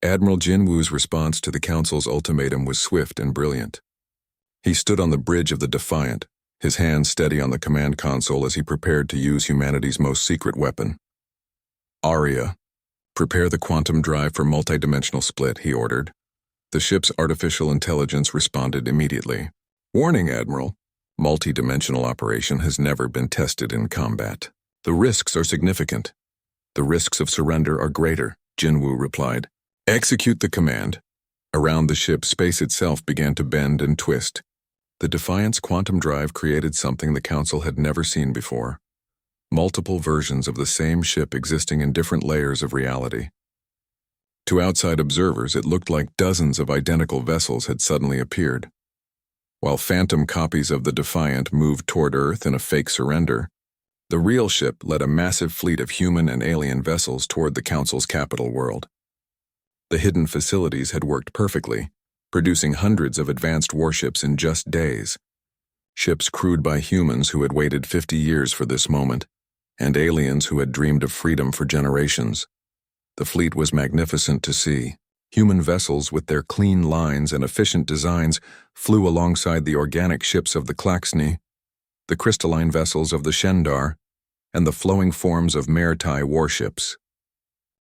Admiral Jinwoo's response to the Council's ultimatum was swift and brilliant. He stood on the bridge of the Defiant, his hands steady on the command console as he prepared to use humanity's most secret weapon. Aria, prepare the quantum drive for multidimensional split, he ordered. The ship's artificial intelligence responded immediately. Warning, Admiral. Multidimensional operation has never been tested in combat. The risks are significant. The risks of surrender are greater, Jinwoo replied. Execute the command. Around the ship, space itself began to bend and twist. The Defiant's quantum drive created something the Council had never seen before. Multiple versions of the same ship existing in different layers of reality. To outside observers, it looked like dozens of identical vessels had suddenly appeared. While phantom copies of the Defiant moved toward Earth in a fake surrender, the real ship led a massive fleet of human and alien vessels toward the Council's capital world. The hidden facilities had worked perfectly, producing hundreds of advanced warships in just days. Ships crewed by humans who had waited 50 years for this moment, and aliens who had dreamed of freedom for generations. The fleet was magnificent to see. Human vessels with their clean lines and efficient designs flew alongside the organic ships of the Klaxni, the crystalline vessels of the Shendar, and the flowing forms of Mertai warships.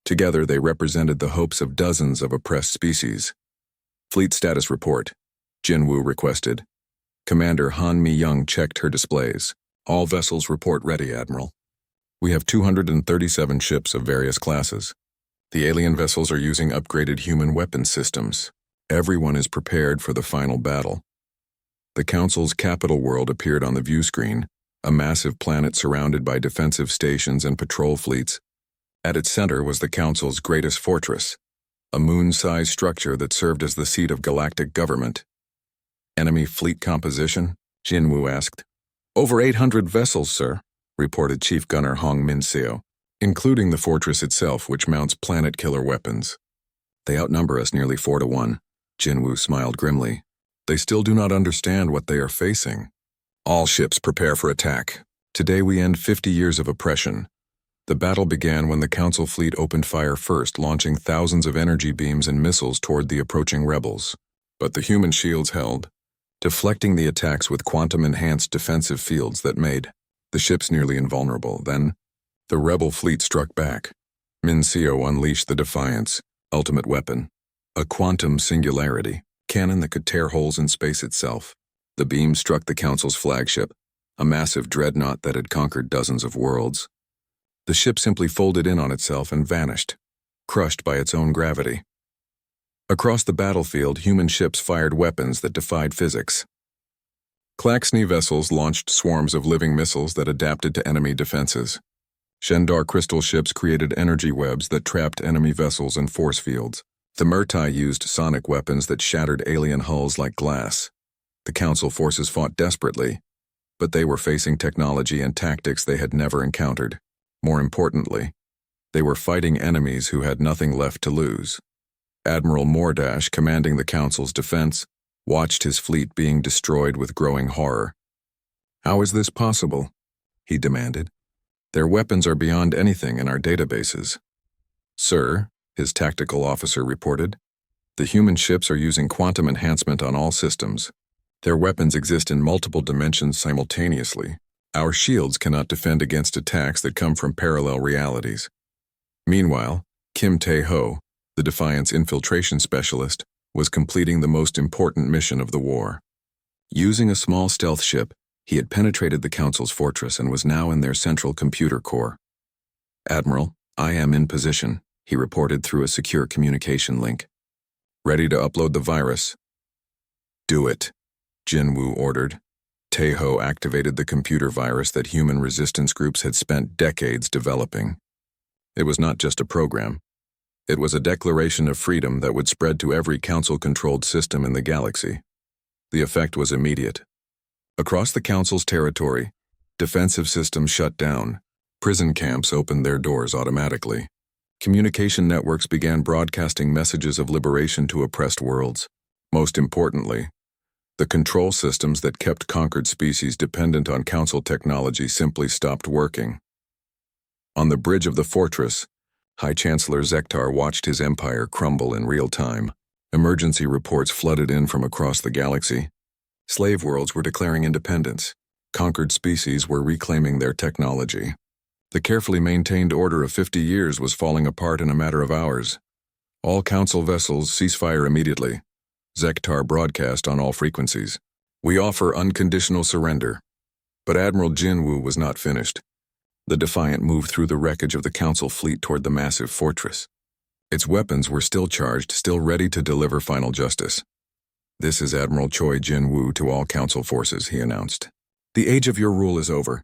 Together they represented the hopes of dozens of oppressed species. Fleet status report, Jinwoo requested. Commander Han Mi-young checked her displays. All vessels report ready, Admiral. We have 237 ships of various classes. The alien vessels are using upgraded human weapon systems. Everyone is prepared for the final battle. The Council's capital world appeared on the view screen, a massive planet surrounded by defensive stations and patrol fleets. At its center was the Council's greatest fortress, a moon-sized structure that served as the seat of galactic government. Enemy fleet composition? Jinwoo asked. Over 800 vessels, sir, reported Chief Gunner Hong Min-seo, including the fortress itself, which mounts planet-killer weapons. They outnumber us nearly 4-1, Jinwoo smiled grimly. They still do not understand what they are facing. All ships prepare for attack. Today we end 50 years of oppression. The battle began when the Council fleet opened fire first, launching thousands of energy beams and missiles toward the approaching rebels. But the human shields held, deflecting the attacks with quantum-enhanced defensive fields that made the ships nearly invulnerable. Then, the rebel fleet struck back. Min-seo unleashed the Defiant's ultimate weapon, a quantum singularity cannon that could tear holes in space itself. The beam struck the Council's flagship, a massive dreadnought that had conquered dozens of worlds. The ship simply folded in on itself and vanished, crushed by its own gravity. Across the battlefield, human ships fired weapons that defied physics. Klaxni vessels launched swarms of living missiles that adapted to enemy defenses. Shendar crystal ships created energy webs that trapped enemy vessels and force fields. The Mertai used sonic weapons that shattered alien hulls like glass. The Council forces fought desperately, but they were facing technology and tactics they had never encountered. More importantly, they were fighting enemies who had nothing left to lose. Admiral Mordash, commanding the Council's defense, watched his fleet being destroyed with growing horror. How is this possible? He demanded. Their weapons are beyond anything in our databases. Sir, his tactical officer reported, the human ships are using quantum enhancement on all systems. Their weapons exist in multiple dimensions simultaneously. Our shields cannot defend against attacks that come from parallel realities. Meanwhile, Kim Tae-ho, the Defiant's infiltration specialist, was completing the most important mission of the war. Using a small stealth ship, he had penetrated the Council's fortress and was now in their central computer core. Admiral, I am in position, he reported through a secure communication link. Ready to upload the virus? Do it, Jinwoo ordered. Tae-ho activated the computer virus that human resistance groups had spent decades developing. It was not just a program. It was a declaration of freedom that would spread to every Council-controlled system in the galaxy. The effect was immediate. Across the Council's territory, defensive systems shut down. Prison camps opened their doors automatically. Communication networks began broadcasting messages of liberation to oppressed worlds. Most importantly, the control systems that kept conquered species dependent on Council technology simply stopped working. On the bridge of the fortress, High Chancellor Zektar watched his empire crumble in real time. Emergency reports flooded in from across the galaxy. Slave worlds were declaring independence. Conquered species were reclaiming their technology. The carefully maintained order of 50 years was falling apart in a matter of hours. All Council vessels cease fire immediately. Zektar broadcast on all frequencies. We offer unconditional surrender. But Admiral Jinwu was not finished. The Defiant moved through the wreckage of the Council fleet toward the massive fortress. Its weapons were still charged, still ready to deliver final justice. This is Admiral Choi Jinwu to all Council forces, he announced. The age of your rule is over.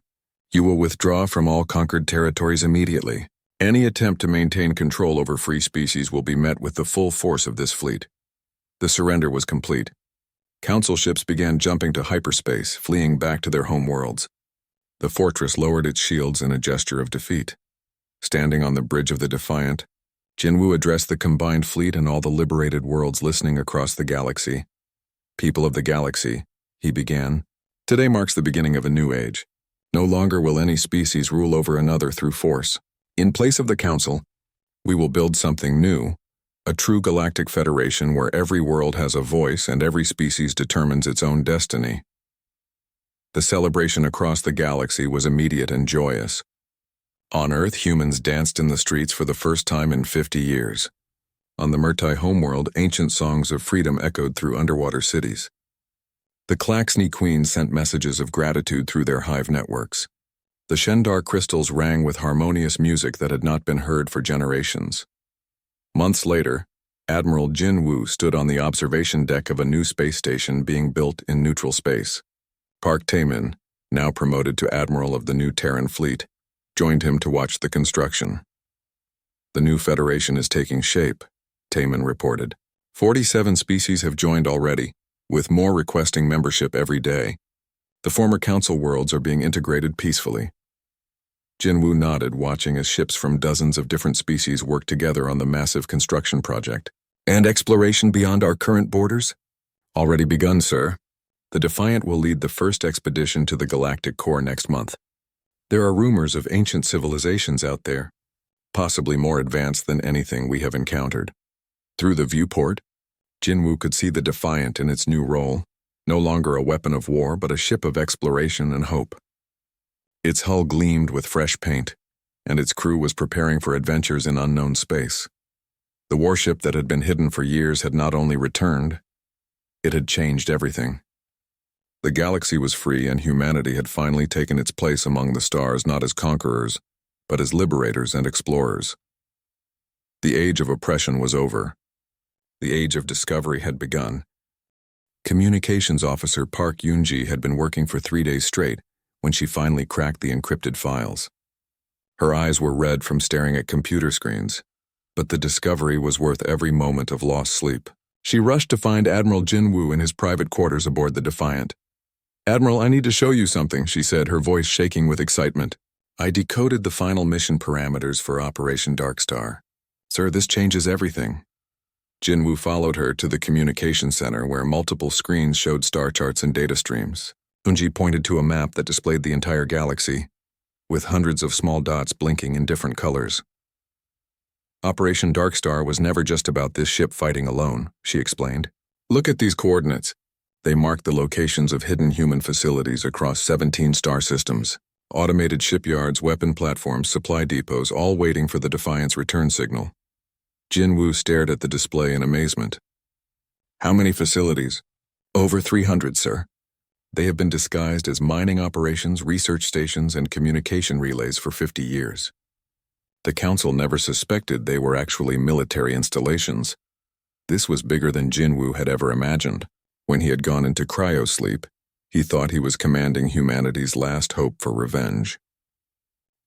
You will withdraw from all conquered territories immediately. Any attempt to maintain control over free species will be met with the full force of this fleet. The surrender was complete. Council ships began jumping to hyperspace, fleeing back to their home worlds. The fortress lowered its shields in a gesture of defeat. Standing on the bridge of the Defiant, Jinwu addressed the combined fleet and all the liberated worlds listening across the galaxy. People of the galaxy, he began, today marks the beginning of a new age. No longer will any species rule over another through force. In place of the Council, we will build something new, a true galactic federation where every world has a voice and every species determines its own destiny. The celebration across the galaxy was immediate and joyous. On Earth, humans danced in the streets for the first time in 50 years. On the Murtai homeworld, ancient songs of freedom echoed through underwater cities. The Klaxni Queens sent messages of gratitude through their hive networks. The Shendar crystals rang with harmonious music that had not been heard for generations. Months later, Admiral Jinwu stood on the observation deck of a new space station being built in neutral space. Park Taemin, now promoted to Admiral of the new Terran fleet, joined him to watch the construction. The new Federation is taking shape, Taemin reported. 47 species have joined already, with more requesting membership every day. The former Council worlds are being integrated peacefully. Jinwu nodded, watching as ships from dozens of different species worked together on the massive construction project. And exploration beyond our current borders? Already begun, sir. The Defiant will lead the first expedition to the galactic core next month. There are rumors of ancient civilizations out there, possibly more advanced than anything we have encountered. Through the viewport, Jinwu could see the Defiant in its new role, no longer a weapon of war but a ship of exploration and hope. Its hull gleamed with fresh paint, and its crew was preparing for adventures in unknown space. The warship that had been hidden for years had not only returned, it had changed everything. The galaxy was free and humanity had finally taken its place among the stars not as conquerors, but as liberators and explorers. The age of oppression was over. The age of discovery had begun. Communications officer Park Yoonji had been working for 3 days straight when she finally cracked the encrypted files. Her eyes were red from staring at computer screens, but the discovery was worth every moment of lost sleep. She rushed to find Admiral Jinwu in his private quarters aboard the Defiant. "Admiral, I need to show you something," she said, her voice shaking with excitement. "I decoded the final mission parameters for Operation Darkstar. Sir, this changes everything." Jinwu followed her to the communication center where multiple screens showed star charts and data streams. Unji pointed to a map that displayed the entire galaxy, with hundreds of small dots blinking in different colors. Operation Darkstar was never just about this ship fighting alone, she explained. "Look at these coordinates. They mark the locations of hidden human facilities across 17 star systems. Automated shipyards, weapon platforms, supply depots, all waiting for the Defiant's return signal." Jinwu stared at the display in amazement. "How many facilities?" "Over 300, sir. They have been disguised as mining operations, research stations, and communication relays for 50 years. The Council never suspected they were actually military installations. This was bigger than Jinwu had ever imagined. When he had gone into cryosleep, he thought he was commanding humanity's last hope for revenge.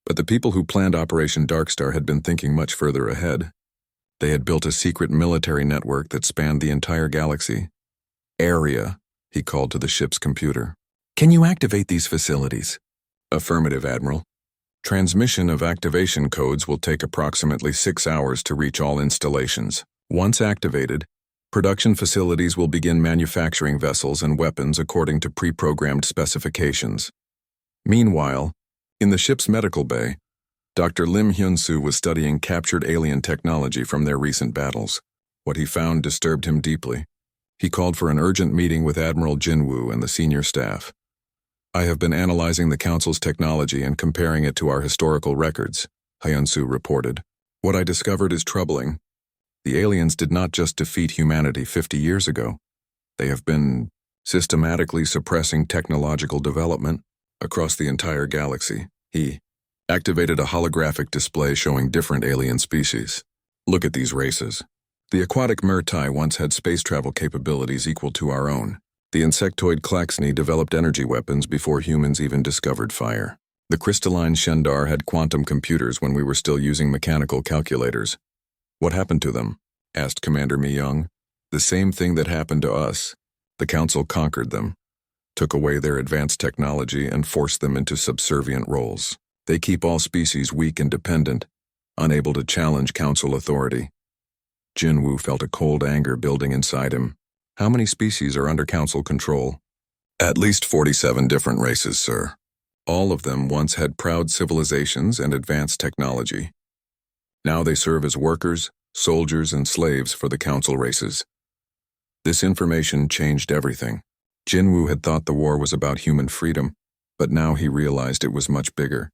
But the people who planned Operation Darkstar had been thinking much further ahead. They had built a secret military network that spanned the entire galaxy. "Area," he called to the ship's computer. "Can you activate these facilities?" "Affirmative, Admiral. Transmission of activation codes will take approximately 6 hours to reach all installations. Once activated, production facilities will begin manufacturing vessels and weapons according to pre-programmed specifications. Meanwhile, in the ship's medical bay, Dr. Lim Hyun-soo was studying captured alien technology from their recent battles. What he found disturbed him deeply. He called for an urgent meeting with Admiral Jin-woo and the senior staff. "I have been analyzing the Council's technology and comparing it to our historical records," Hyun-soo reported. "What I discovered is troubling. The aliens did not just defeat humanity 50 years ago. They have been systematically suppressing technological development across the entire galaxy." He activated a holographic display showing different alien species. "Look at these races. The aquatic Murtai once had space travel capabilities equal to our own. The insectoid Klaxni developed energy weapons before humans even discovered fire. The crystalline Shendar had quantum computers when we were still using mechanical calculators. What happened to them?" asked Commander Mi-young. "The same thing that happened to us. The Council conquered them, took away their advanced technology and forced them into subservient roles. They keep all species weak and dependent, unable to challenge Council authority." Jin-woo felt a cold anger building inside him. "How many species are under Council control?" "At least 47 different races, sir. All of them once had proud civilizations and advanced technology. Now they serve as workers, soldiers, and slaves for the Council races." This information changed everything. Jin-woo had thought the war was about human freedom, but now he realized it was much bigger.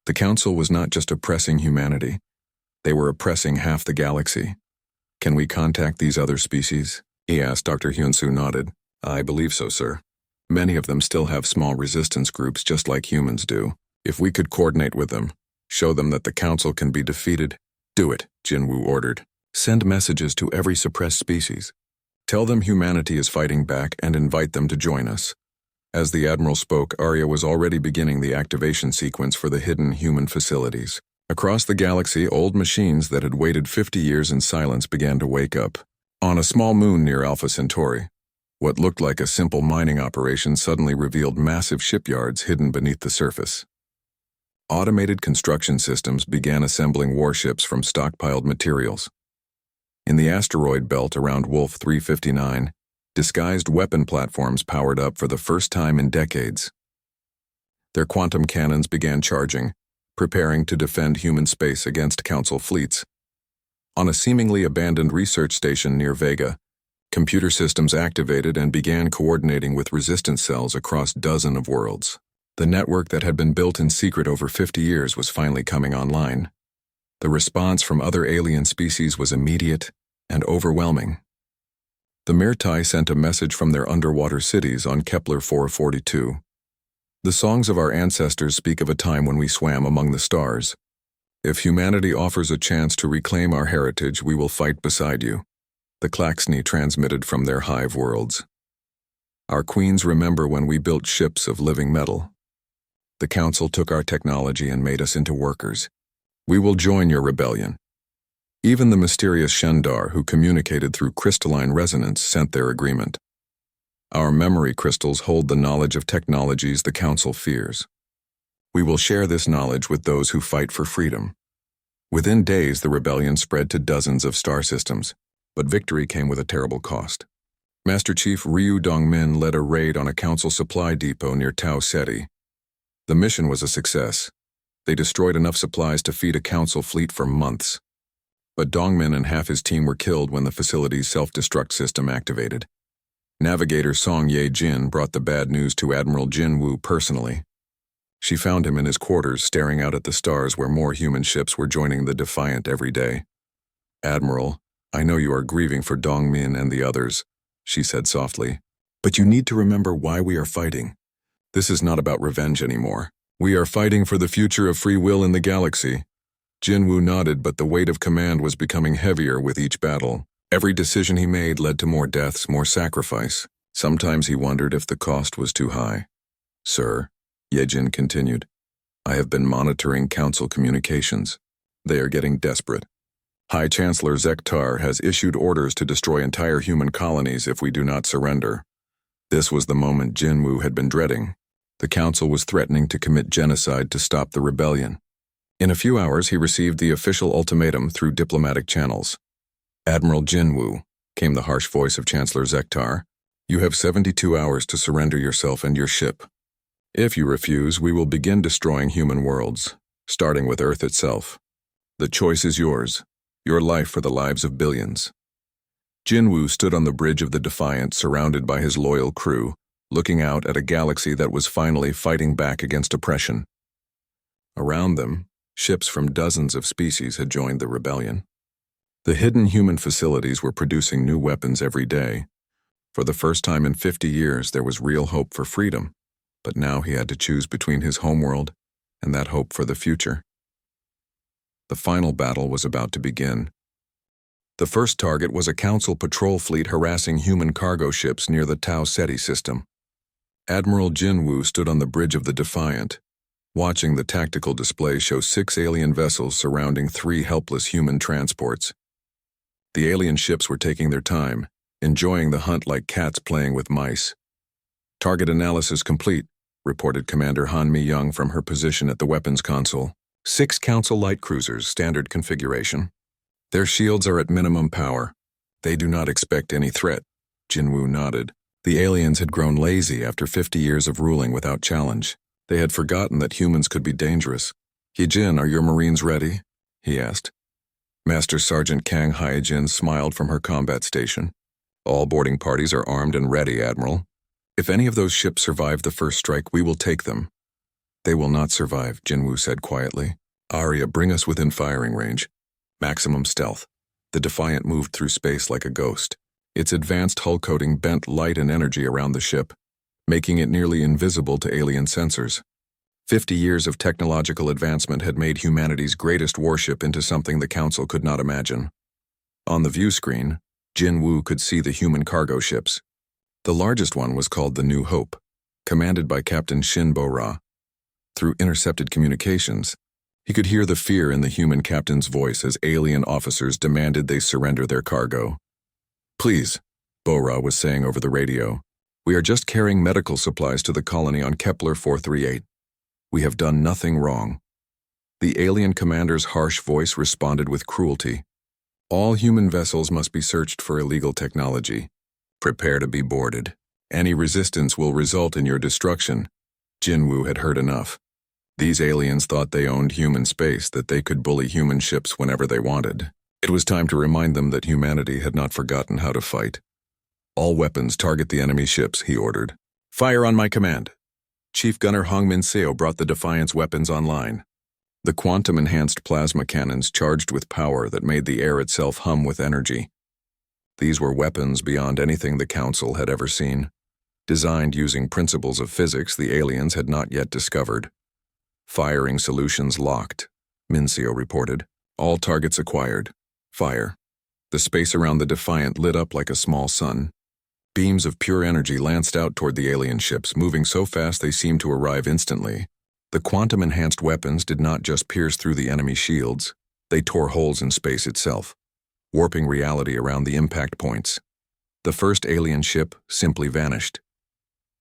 The Council was not just oppressing humanity. They were oppressing half the galaxy. "Can we contact these other species?" he asked. Dr. Hyun-soo nodded. "I believe so, sir. Many of them still have small resistance groups just like humans do. If we could coordinate with them, show them that the Council can be defeated." "Do it," Jin-woo ordered. "Send messages to every suppressed species. Tell them humanity is fighting back and invite them to join us." As the Admiral spoke, Arya was already beginning the activation sequence for the hidden human facilities. Across the galaxy, old machines that had waited 50 years in silence began to wake up. On a small moon near Alpha Centauri, what looked like a simple mining operation suddenly revealed massive shipyards hidden beneath the surface. Automated construction systems began assembling warships from stockpiled materials. In the asteroid belt around Wolf 359, disguised weapon platforms powered up for the first time in decades. Their quantum cannons began charging, preparing to defend human space against Council fleets. On a seemingly abandoned research station near Vega, computer systems activated and began coordinating with resistance cells across dozens of worlds. The network that had been built in secret over 50 years was finally coming online. The response from other alien species was immediate and overwhelming. The Murtai sent a message from their underwater cities on Kepler 442. "The songs of our ancestors speak of a time when we swam among the stars. If humanity offers a chance to reclaim our heritage, we will fight beside you," the Klaxni transmitted from their hive worlds. "Our queens remember when we built ships of living metal. The Council took our technology and made us into workers. We will join your rebellion." Even the mysterious Shendar, who communicated through crystalline resonance, sent their agreement. "Our memory crystals hold the knowledge of technologies the Council fears. We will share this knowledge with those who fight for freedom." Within days, the rebellion spread to dozens of star systems, but victory came with a terrible cost. Master Chief Ryu Dongmin led a raid on a Council supply depot near Tau Ceti. The mission was a success. They destroyed enough supplies to feed a Council fleet for months. But Dongmin and half his team were killed when the facility's self-destruct system activated. Navigator Song Ye-jin brought the bad news to Admiral Jin-woo personally. She found him in his quarters staring out at the stars where more human ships were joining the Defiant every day. "Admiral, I know you are grieving for Dongmin and the others," she said softly. "But you need to remember why we are fighting. This is not about revenge anymore. We are fighting for the future of free will in the galaxy." Jin-woo nodded, but the weight of command was becoming heavier with each battle. Every decision he made led to more deaths, more sacrifice. Sometimes he wondered if the cost was too high. "Sir," Ye-jin continued, "I have been monitoring Council communications. They are getting desperate. High Chancellor Zektar has issued orders to destroy entire human colonies if we do not surrender." This was the moment Jin-woo had been dreading. The Council was threatening to commit genocide to stop the rebellion. In a few hours, he received the official ultimatum through diplomatic channels. "Admiral Jin-woo," came the harsh voice of Chancellor Zektar, "you have 72 hours to surrender yourself and your ship. If you refuse, we will begin destroying human worlds. starting with Earth itself. The choice is yours, your life for the lives of billions. Jinwoo stood on the bridge of the Defiant, surrounded by his loyal crew, looking out at a galaxy that was finally fighting back against oppression. Around them, ships from dozens of species had joined the rebellion. The hidden human facilities were producing new weapons every day. For the first time in 50 years, there was real hope for freedom, but now he had to choose between his homeworld and that hope for the future. The final battle was about to begin. The first target was a Council patrol fleet harassing human cargo ships near the Tau Ceti system. Admiral Jinwoo stood on the bridge of the Defiant, watching the tactical display show 6 alien vessels surrounding 3 helpless human transports. The alien ships were taking their time, enjoying the hunt like cats playing with mice. "Target analysis complete," reported Commander Han Mi-young from her position at the weapons console. 6 Council light cruisers, standard configuration. Their shields are at minimum power. They do not expect any threat. Jinwoo nodded. The aliens had grown lazy after 50 years of ruling without challenge. They had forgotten that humans could be dangerous. "He-jin, are your Marines ready?" he asked. Master Sergeant Kang Hai-jin smiled from her combat station. "All boarding parties are armed and ready, Admiral. If any of those ships survive the first strike, we will take them." "They will not survive," Jinwoo said quietly. "Arya, bring us within firing range. Maximum stealth." The Defiant moved through space like a ghost. Its advanced hull coating bent light and energy around the ship, making it nearly invisible to alien sensors. 50 years of technological advancement had made humanity's greatest warship into something the Council could not imagine. On the view screen, Jinwoo could see the human cargo ships. The largest one was called the New Hope, commanded by Captain Shin Bo-ra. Through intercepted communications, he could hear the fear in the human captain's voice as alien officers demanded they surrender their cargo. "Please," Bo-ra was saying over the radio, "we are just carrying medical supplies to the colony on Kepler 438. We have done nothing wrong." The alien commander's harsh voice responded with cruelty. "All human vessels must be searched for illegal technology. Prepare to be boarded. Any resistance will result in your destruction." Jinwoo had heard enough. These aliens thought they owned human space, that they could bully human ships whenever they wanted. It was time to remind them that humanity had not forgotten how to fight. "All weapons target the enemy ships," he ordered. "Fire on my command." Chief Gunner Hong Min-seo brought the Defiant's weapons online. The quantum-enhanced plasma cannons charged with power that made the air itself hum with energy. These were weapons beyond anything the Council had ever seen, designed using principles of physics the aliens had not yet discovered. "Firing solutions locked," Min-seo reported. "All targets acquired. Fire." The space around the Defiant lit up like a small sun. Beams of pure energy lanced out toward the alien ships, moving so fast they seemed to arrive instantly. The quantum-enhanced weapons did not just pierce through the enemy shields, they tore holes in space itself, warping reality around the impact points. The first alien ship simply vanished.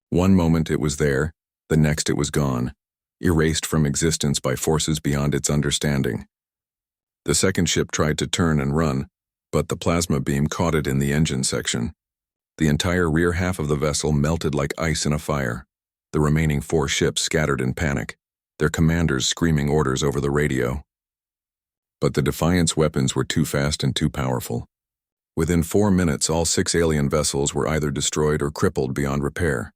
One moment it was there, the next it was gone, erased from existence by forces beyond its understanding. The second ship tried to turn and run, but the plasma beam caught it in the engine section. The entire rear half of the vessel melted like ice in a fire. The remaining 4 ships scattered in panic, their commanders screaming orders over the radio. But the Defiant's weapons were too fast and too powerful. Within 4 minutes, all 6 alien vessels were either destroyed or crippled beyond repair.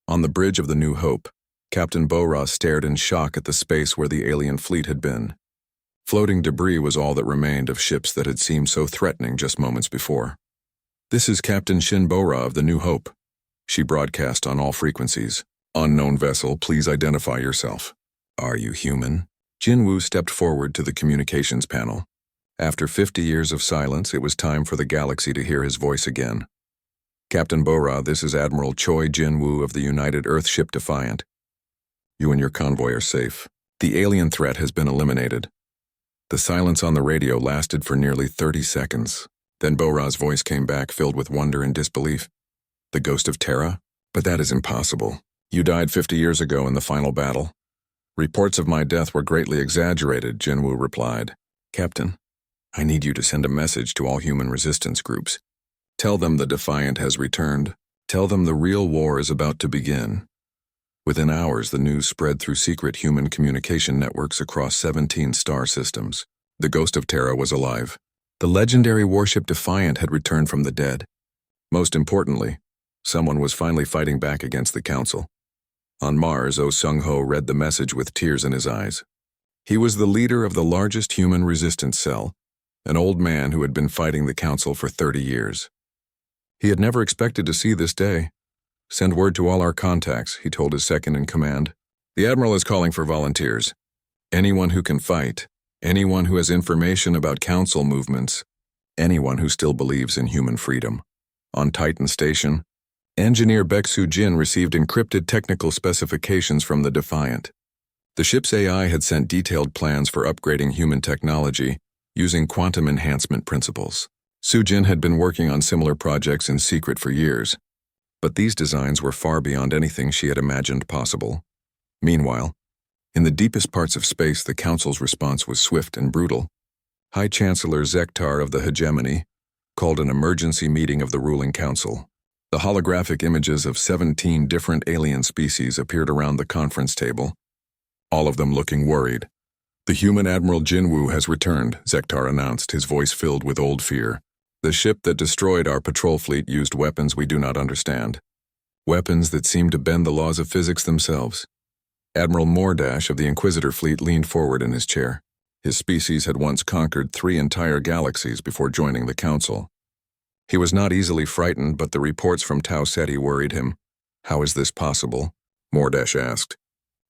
On the bridge of the New Hope, Captain Bo-ra stared in shock at the space where the alien fleet had been. Floating debris was all that remained of ships that had seemed so threatening just moments before. "This is Captain Shin Bo-ra of the New Hope," she broadcast on all frequencies. "Unknown vessel, please identify yourself." "Are you human?" Jinwoo stepped forward to the communications panel. After 50 years of silence, it was time for the galaxy to hear his voice again. "Captain Bo-ra, this is Admiral Choi Jinwoo of the United Earthship Defiant. You and your convoy are safe. The alien threat has been eliminated." The silence on the radio lasted for nearly 30 seconds. Then Bo-ra's voice came back, filled with wonder and disbelief. "The ghost of Terra? But that is impossible. You died 50 years ago in the final battle." "Reports of my death were greatly exaggerated," Jinwoo replied. "Captain, I need you to send a message to all human resistance groups. Tell them the Defiant has returned. Tell them the real war is about to begin." Within hours, the news spread through secret human communication networks across 17 star systems. The ghost of Terra was alive. The legendary warship Defiant had returned from the dead. Most importantly, someone was finally fighting back against the Council. On Mars, Oh Sung-ho read the message with tears in his eyes. He was the leader of the largest human resistance cell, an old man who had been fighting the Council for 30 years. He had never expected to see this day. "Send word to all our contacts," he told his second-in-command. "The Admiral is calling for volunteers. Anyone who can fight, anyone who has information about Council movements, anyone who still believes in human freedom." On Titan Station, engineer Baek-soo Jin received encrypted technical specifications from the Defiant. The ship's AI had sent detailed plans for upgrading human technology using quantum enhancement principles. Soo-jin had been working on similar projects in secret for years, but these designs were far beyond anything she had imagined possible. Meanwhile, in the deepest parts of space, the Council's response was swift and brutal. High Chancellor Zektar of the Hegemony called an emergency meeting of the ruling council. The holographic images of 17 different alien species appeared around the conference table, all of them looking worried. "The human Admiral Jinwoo has returned," Zektar announced, his voice filled with old fear. "The ship that destroyed our patrol fleet used weapons we do not understand. Weapons that seem to bend the laws of physics themselves." Admiral Mordash of the Inquisitor fleet leaned forward in his chair. His species had once conquered 3 entire galaxies before joining the Council. He was not easily frightened, but the reports from Tau Ceti worried him. "How is this possible?" Mordash asked.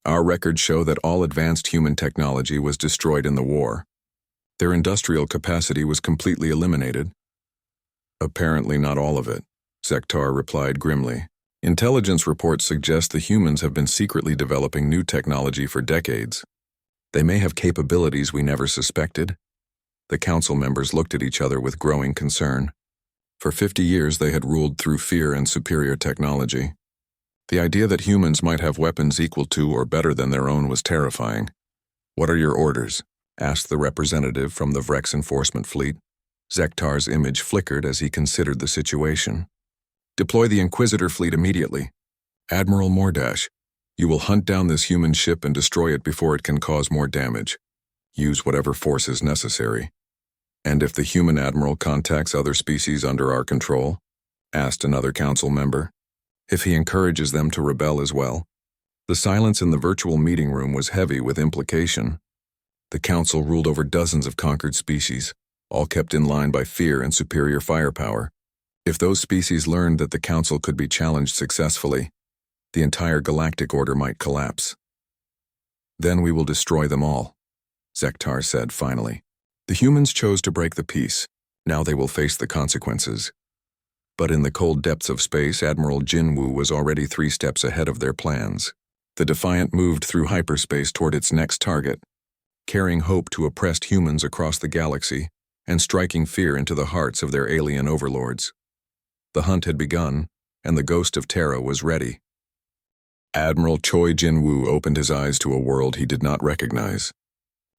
"Our records show that all advanced human technology was destroyed in the war. Their industrial capacity was completely eliminated." "Apparently not all of it," Zektar replied grimly. "Intelligence reports suggest the humans have been secretly developing new technology for decades. They may have capabilities we never suspected." The Council members looked at each other with growing concern. For 50 years they had ruled through fear and superior technology. The idea that humans might have weapons equal to or better than their own was terrifying. "What are your orders?" asked the representative from the Vrex Enforcement Fleet. Zektar's image flickered as he considered the situation. "Deploy the Inquisitor fleet immediately. Admiral Mordash, you will hunt down this human ship and destroy it before it can cause more damage. Use whatever force is necessary." "And if the human Admiral contacts other species under our control?" asked another Council member. "If he encourages them to rebel as well?" The silence in the virtual meeting room was heavy with implication. The Council ruled over dozens of conquered species, all kept in line by fear and superior firepower. If those species learned that the Council could be challenged successfully, the entire galactic order might collapse. "Then we will destroy them all," Zektar said finally. "The humans chose to break the peace. Now they will face the consequences." But in the cold depths of space, Admiral Jinwoo was already 3 steps ahead of their plans. The Defiant moved through hyperspace toward its next target, carrying hope to oppressed humans across the galaxy and striking fear into the hearts of their alien overlords. The hunt had begun, and the ghost of Terra was ready. Admiral Choi Jinwoo opened his eyes to a world he did not recognize.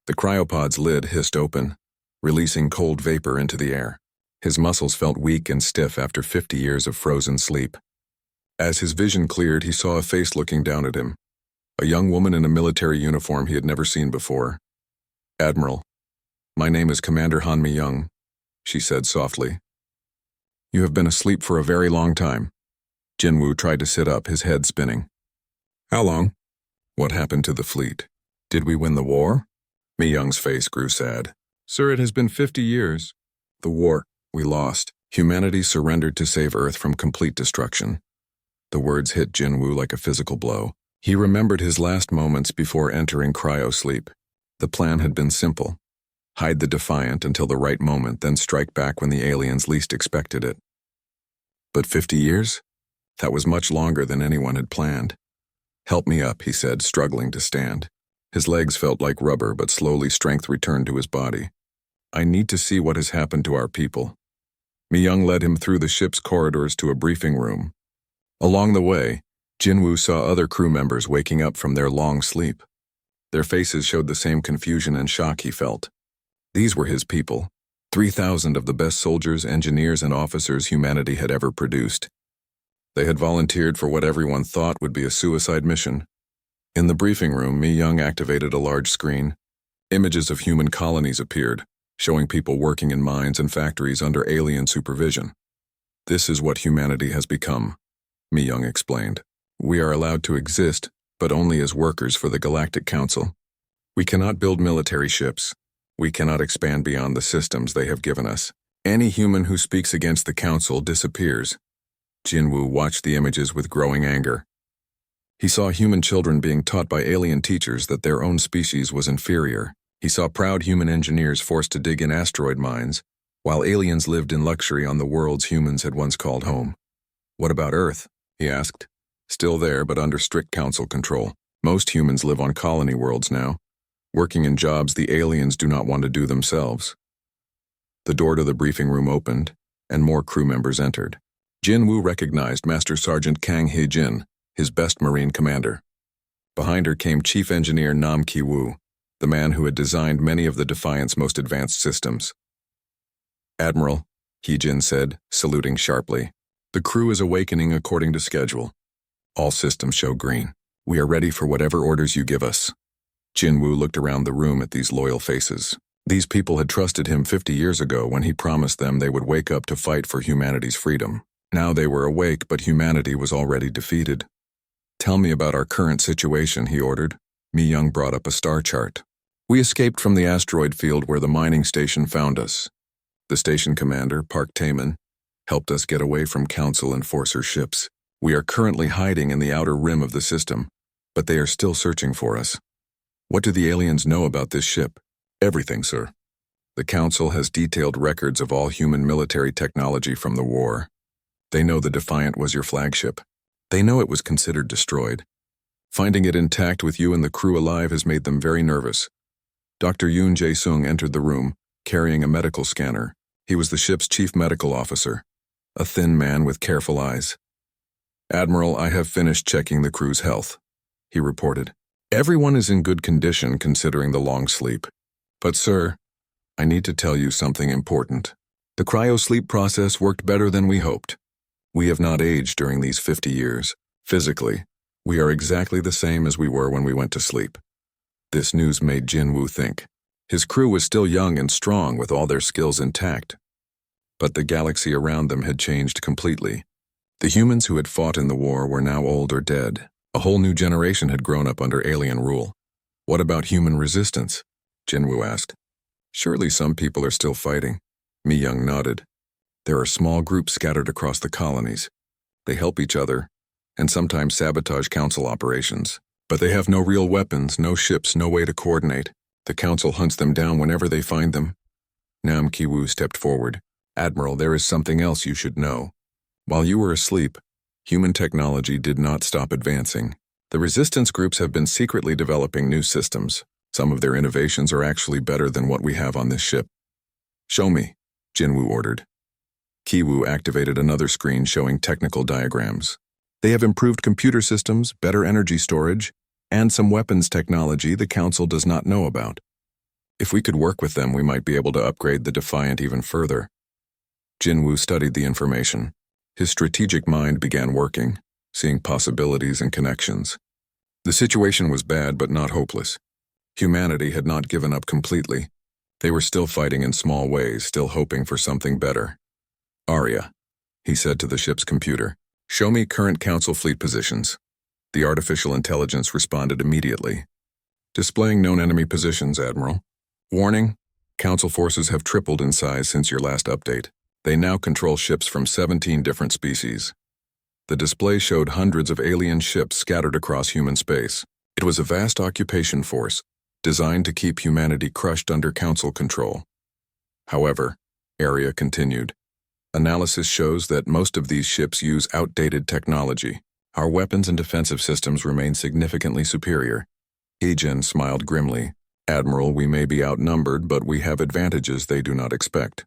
The cryopod's lid hissed open, releasing cold vapor into the air. His muscles felt weak and stiff after 50 years of frozen sleep. As his vision cleared, he saw a face looking down at him, a young woman in a military uniform he had never seen before. "Admiral, my name is Commander Han Mi-young," she said softly. "You have been asleep for a very long time." Jinwoo tried to sit up, his head spinning. "How long?" "What happened to the fleet? Did we win the war?" Mi-young's face grew sad. "Sir, it has been 50 years. The war, we lost. Humanity surrendered to save Earth from complete destruction." The words hit Jinwoo like a physical blow. He remembered his last moments before entering cryo-sleep. The plan had been simple. Hide the Defiant until the right moment, then strike back when the aliens least expected it. But 50 years? That was much longer than anyone had planned. "Help me up," he said, struggling to stand. His legs felt like rubber, but slowly strength returned to his body. "I need to see what has happened to our people." Mi-young led him through the ship's corridors to a briefing room. Along the way, Jinwoo saw other crew members waking up from their long sleep. Their faces showed the same confusion and shock he felt. These were his people, 3,000 of the best soldiers, engineers, and officers humanity had ever produced. They had volunteered for what everyone thought would be a suicide mission. In the briefing room, Mi Young activated a large screen. Images of human colonies appeared, showing people working in mines and factories under alien supervision. This is what humanity has become, Mi Young explained. We are allowed to exist, but only as workers for the Galactic Council. We cannot build military ships. We cannot expand beyond the systems they have given us. Any human who speaks against the Council disappears. Jinwoo watched the images with growing anger. He saw human children being taught by alien teachers that their own species was inferior. He saw proud human engineers forced to dig in asteroid mines, while aliens lived in luxury on the worlds humans had once called home. What about Earth? He asked. Still there, but under strict council control. Most humans live on colony worlds now, working in jobs the aliens do not want to do themselves. The door to the briefing room opened, and more crew members entered. Jinwoo recognized Master Sergeant Kang Hee-jin, his best Marine commander. Behind her came Chief Engineer Nam Ki-woo, the man who had designed many of the Defiant's most advanced systems. Admiral, Hee-jin said, saluting sharply. The crew is awakening according to schedule. All systems show green. We are ready for whatever orders you give us. Jinwoo looked around the room at these loyal faces. These people had trusted him 50 years ago when he promised them they would wake up to fight for humanity's freedom. Now they were awake, but humanity was already defeated. Tell me about our current situation, he ordered. Mi Young brought up a star chart. We escaped from the asteroid field where the mining station found us. The station commander, Park Taemin, helped us get away from Council enforcer ships. We are currently hiding in the outer rim of the system, but they are still searching for us. What do the aliens know about this ship? Everything, sir. The Council has detailed records of all human military technology from the war. They know the Defiant was your flagship. They know it was considered destroyed. Finding it intact with you and the crew alive has made them very nervous. Dr. Yoon Jae-sung entered the room, carrying a medical scanner. He was the ship's chief medical officer, a thin man with careful eyes. Admiral, I have finished checking the crew's health, he reported. Everyone is in good condition considering the long sleep. But sir, I need to tell you something important. The cryo-sleep process worked better than we hoped. We have not aged during these 50 years. Physically, we are exactly the same as we were when we went to sleep. This news made Jinwoo think. His crew was still young and strong with all their skills intact. But the galaxy around them had changed completely. The humans who had fought in the war were now old or dead. A whole new generation had grown up under alien rule. What about human resistance? Jinwoo asked. Surely some people are still fighting. Mi Young nodded. There are small groups scattered across the colonies. They help each other, and sometimes sabotage Council operations. But they have no real weapons, no ships, no way to coordinate. The Council hunts them down whenever they find them. Nam Ki-woo stepped forward. Admiral, there is something else you should know. While you were asleep, human technology did not stop advancing. The resistance groups have been secretly developing new systems. Some of their innovations are actually better than what we have on this ship. Show me, Jinwoo ordered. Ki-woo activated another screen showing technical diagrams. They have improved computer systems, better energy storage, and some weapons technology the Council does not know about. If we could work with them, we might be able to upgrade the Defiant even further. Jinwoo studied the information. His strategic mind began working, seeing possibilities and connections. The situation was bad but not hopeless. Humanity had not given up completely. They were still fighting in small ways, still hoping for something better. Arya, he said to the ship's computer, show me current Council fleet positions. The artificial intelligence responded immediately. Displaying known enemy positions, Admiral. Warning, Council forces have tripled in size since your last update. They now control ships from 17 different species. The display showed hundreds of alien ships scattered across human space. It was a vast occupation force, designed to keep humanity crushed under Council control. However, Arya continued, analysis shows that most of these ships use outdated technology. Our weapons and defensive systems remain significantly superior. Hee-jin smiled grimly. Admiral, we may be outnumbered, but we have advantages they do not expect.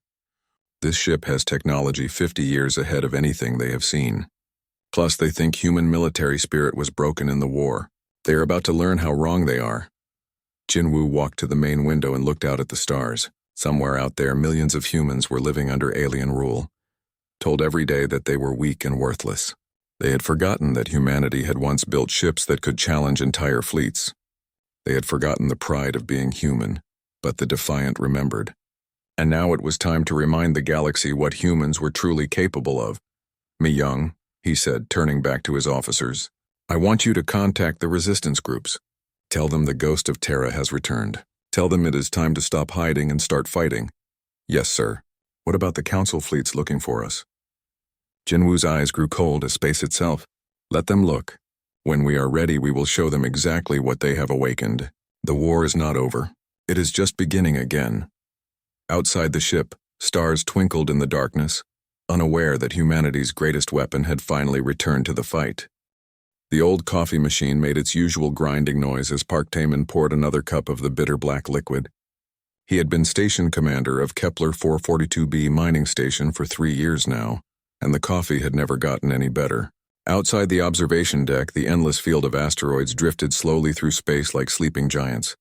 This ship has technology 50 years ahead of anything they have seen. Plus, they think human military spirit was broken in the war. They are about to learn how wrong they are. Jinwoo walked to the main window and looked out at the stars. Somewhere out there, millions of humans were living under alien rule, told every day that they were weak and worthless. They had forgotten that humanity had once built ships that could challenge entire fleets. They had forgotten the pride of being human, but the Defiant remembered. And now it was time to remind the galaxy what humans were truly capable of. "Mi Young," he said, turning back to his officers, "I want you to contact the resistance groups. Tell them the ghost of Terra has returned. Tell them it is time to stop hiding and start fighting." "Yes, sir. What about the council fleets looking for us?" Jinwoo's eyes grew cold as space itself. "Let them look. When we are ready, we will show them exactly what they have awakened. The war is not over. It is just beginning again." Outside the ship, stars twinkled in the darkness, unaware that humanity's greatest weapon had finally returned to the fight. The old coffee machine made its usual grinding noise as Park Taemin poured another cup of the bitter black liquid. He had been station commander of Kepler 442b mining station for 3 years now, and the coffee had never gotten any better. Outside the observation deck, the endless field of asteroids drifted slowly through space like sleeping giants.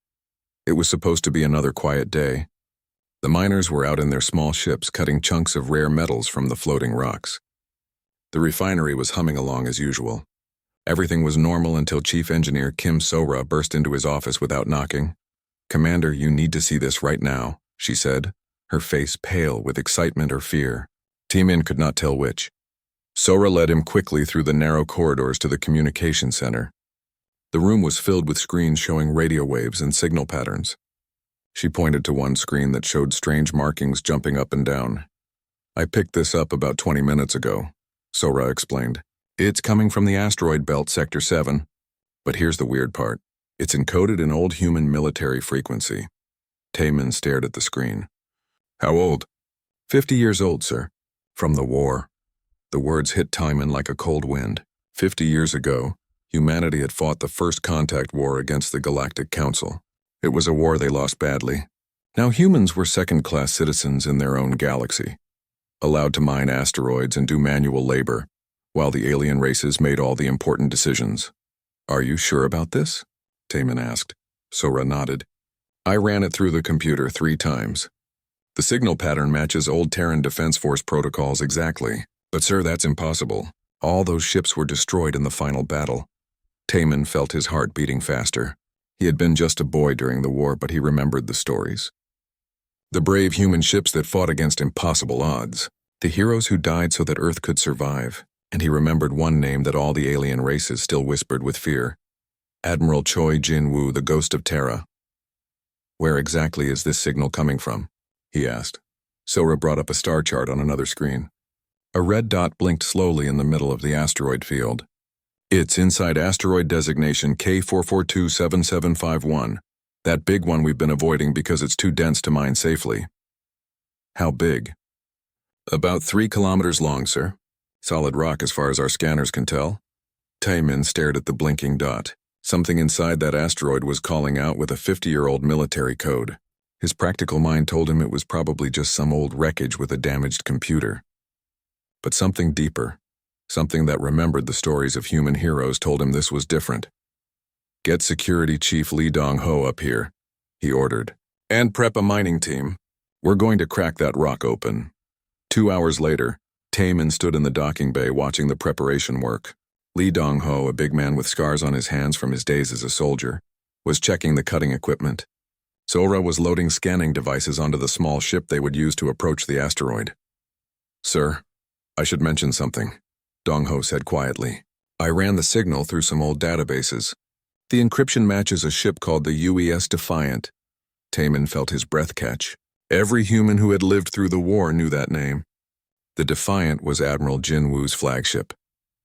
It was supposed to be another quiet day. The miners were out in their small ships cutting chunks of rare metals from the floating rocks. The refinery was humming along as usual. Everything was normal until Chief Engineer Kim Sora burst into his office without knocking. "Commander, you need to see this right now," she said, her face pale with excitement or fear. Taemin could not tell which. Sora led him quickly through the narrow corridors to the communication center. The room was filled with screens showing radio waves and signal patterns. She pointed to one screen that showed strange markings jumping up and down. "I picked this up about 20 minutes ago," Sora explained. "It's coming from the asteroid belt, Sector 7. But here's the weird part. It's encoded in old human military frequency." Taemin stared at the screen. "How old?" 50 years old, sir. From the war." The words hit Taemin like a cold wind. 50 years ago, humanity had fought the first contact war against the Galactic Council. It was a war they lost badly. Now humans were second-class citizens in their own galaxy, allowed to mine asteroids and do manual labor, while the alien races made all the important decisions. "Are you sure about this?" Taemin asked. Sora nodded. "I ran it through the computer 3 times. The signal pattern matches old Terran Defense Force protocols exactly. But sir, that's impossible. All those ships were destroyed in the final battle." Taemin felt his heart beating faster. He had been just a boy during the war, but he remembered the stories. The brave human ships that fought against impossible odds. The heroes who died so that Earth could survive. And he remembered one name that all the alien races still whispered with fear. Admiral Choi Jin-woo, the ghost of Terra. "Where exactly is this signal coming from?" he asked. Sora brought up a star chart on another screen. A red dot blinked slowly in the middle of the asteroid field. "It's inside asteroid designation K4427751, that big one we've been avoiding because it's too dense to mine safely." "How big?" "About 3 kilometers long, sir. Solid rock as far as our scanners can tell." Taemin stared at the blinking dot. Something inside that asteroid was calling out with a 50-year-old military code. His practical mind told him it was probably just some old wreckage with a damaged computer. But something deeper, something that remembered the stories of human heroes, told him this was different. "Get Security Chief Lee Dong-ho up here," he ordered, "and prep a mining team. We're going to crack that rock open." 2 hours later, Taemin stood in the docking bay watching the preparation work. Lee Dong-ho, a big man with scars on his hands from his days as a soldier, was checking the cutting equipment. Sora was loading scanning devices onto the small ship they would use to approach the asteroid. "Sir, I should mention something," Dong-ho said quietly. "I ran the signal through some old databases. The encryption matches a ship called the UES Defiant." Taemin felt his breath catch. Every human who had lived through the war knew that name. The Defiant was Admiral Jin-woo's flagship,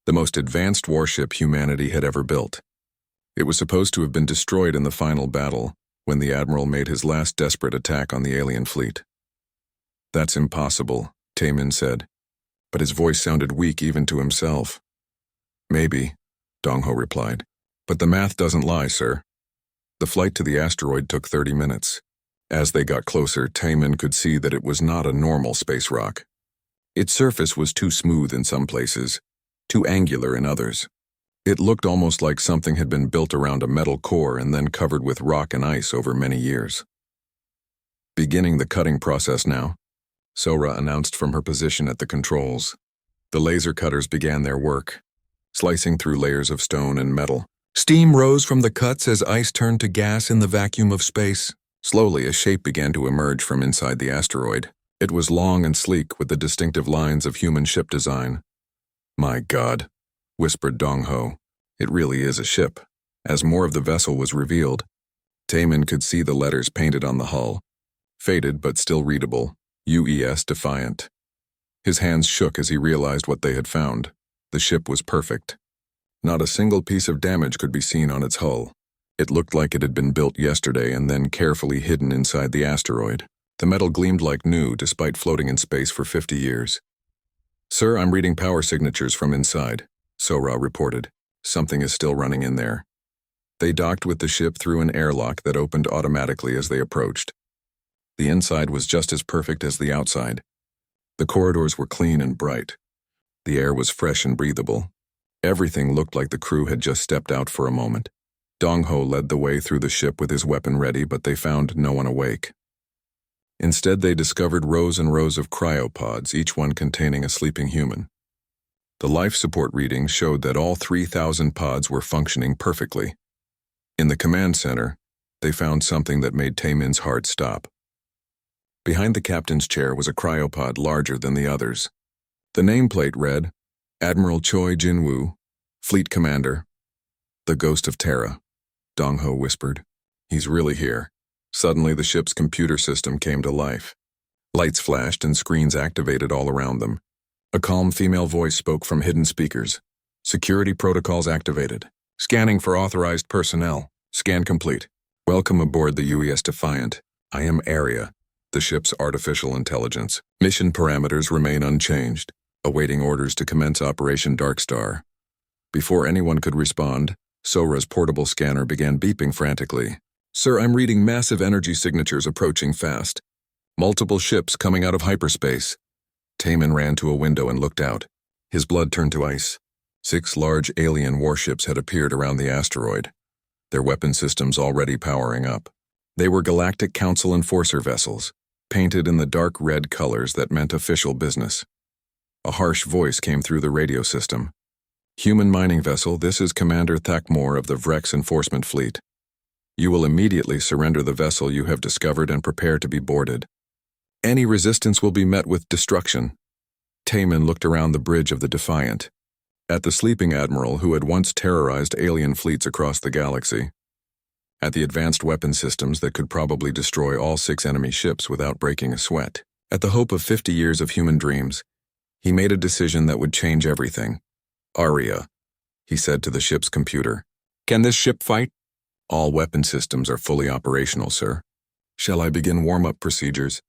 the most advanced warship humanity had ever built. It was supposed to have been destroyed in the final battle, when the Admiral made his last desperate attack on the alien fleet. "That's impossible," Taemin said, but his voice sounded weak even to himself. "Maybe," Dong-ho replied, "but the math doesn't lie, sir." The flight to the asteroid took 30 minutes. As they got closer, Taemin could see that it was not a normal space rock. Its surface was too smooth in some places, too angular in others. It looked almost like something had been built around a metal core and then covered with rock and ice over many years. "Beginning the cutting process now," Sora announced from her position at the controls. The laser cutters began their work. slicing through layers of stone and metal. Steam rose from the cuts as ice turned to gas in the vacuum of space. Slowly, a shape began to emerge from inside the asteroid. It was long and sleek with the distinctive lines of human ship design. "My God," whispered Dong Ho. "It really is a ship." As more of the vessel was revealed, Taemin could see the letters painted on the hull, faded but still readable, UES Defiant. His hands shook as he realized what they had found. The ship was perfect. Not a single piece of damage could be seen on its hull. It looked like it had been built yesterday and then carefully hidden inside the asteroid. The metal gleamed like new despite floating in space for 50 years. "Sir, I'm reading power signatures from inside," Sora reported. "Something is still running in there." They docked with the ship through an airlock that opened automatically as they approached. The inside was just as perfect as the outside. The corridors were clean and bright. The air was fresh and breathable. Everything looked like the crew had just stepped out for a moment. Dong Ho led the way through the ship with his weapon ready, but they found no one awake. Instead, they discovered rows and rows of cryopods, each one containing a sleeping human. The life support readings showed that all 3,000 pods were functioning perfectly. In the command center, they found something that made Taemin's heart stop. Behind the captain's chair was a cryopod larger than the others. The nameplate read, "Admiral Choi Jin-woo, Fleet Commander." "The Ghost of Terra," Dong Ho whispered. "He's really here." Suddenly, the ship's computer system came to life. Lights flashed and screens activated all around them. A calm female voice spoke from hidden speakers. "Security protocols activated. Scanning for authorized personnel. Scan complete. Welcome aboard the UES Defiant. I am Aria, the ship's artificial intelligence. Mission parameters remain unchanged, awaiting orders to commence Operation Darkstar." Before anyone could respond, Sora's portable scanner began beeping frantically. "Sir, I'm reading massive energy signatures approaching fast. Multiple ships coming out of hyperspace." Taemin ran to a window and looked out. His blood turned to ice. 6 large alien warships had appeared around the asteroid, their weapon systems already powering up. They were Galactic Council enforcer vessels, painted in the dark red colors that meant official business. A harsh voice came through the radio system. "Human mining vessel, this is Commander Thakmor of the Vrex Enforcement Fleet. You will immediately surrender the vessel you have discovered and prepare to be boarded. Any resistance will be met with destruction." Taemin looked around the bridge of the Defiant, at the sleeping admiral who had once terrorized alien fleets across the galaxy, at the advanced weapon systems that could probably destroy all 6 enemy ships without breaking a sweat, at the hope of 50 years of human dreams. He made a decision that would change everything. "Aria," he said to the ship's computer. "Can this ship fight?" "All weapon systems are fully operational, sir." "Shall I begin warm-up procedures?"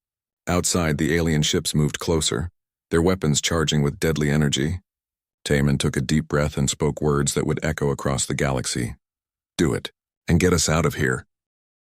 Outside, the alien ships moved closer, their weapons charging with deadly energy. Taemin took a deep breath and spoke words that would echo across the galaxy. "Do it, and get us out of here."